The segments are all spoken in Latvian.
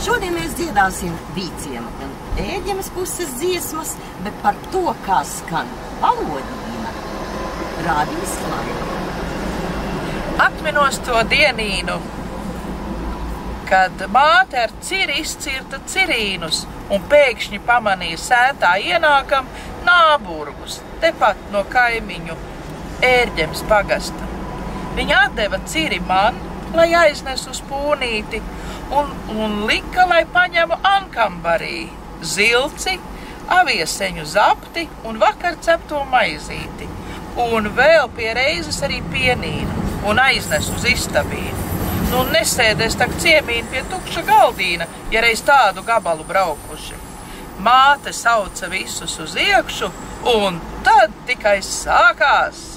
Šodien mēs dziedāsim vīcienu gan Ēģemes puses dziesmas, bet par to, kā skan valodīna, rādīs klāja. Atminos to dienīnu, kad māte ar ciri izcirta cirīnus un pēkšņi pamanīja sētā ienākam nāburgus, tepat no kaimiņu Ērģemes pagasta. Viņa atdeva ciri man, lai aiznes uz pūnīti, un lika, lai paņemu ankambarī zilci, avieseņu zapti un vakar cepto maizīti, un vēl pie reizes arī pienīnu, un aiznes uz istabīnu. Nu, nesēdēs tak ciemīni pie tukša galdīna, ja reiz tādu gabalu braukuši. Māte sauca visus uz iekšu, un tad tikai sākās.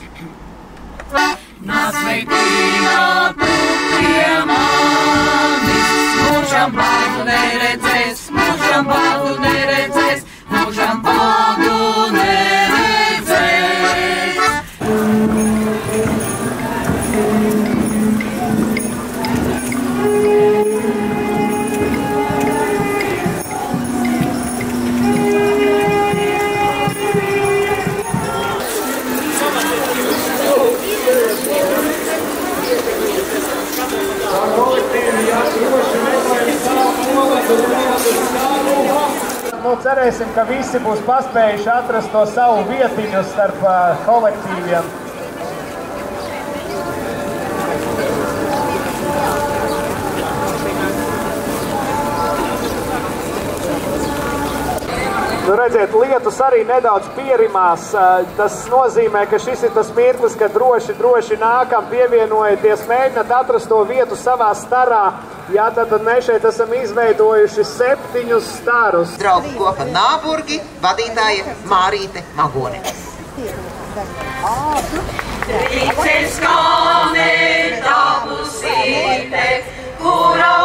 Nāc, veitīnā, tu pie manis, mūžam bādu neredzēs, mūžam bādu neredzēs, mūžam bādu neredzēs. Nu, cerēsim, ka visi būs paspējuši atrast to savu vietiņu starp kolektīviem. Nu, redziet, lietus arī nedaudz pierimās. Tas nozīmē, ka šis ir tas mirklis, kad droši nākam, pievienojieties, mēģināt atrast to vietu savā starā. Jā, tad mēs šeit esam izveidojuši 7 starus. Draugu kopa Nāburgi, vadītāja Mārīte Magone. Rīceļ skanē dabusīte, kura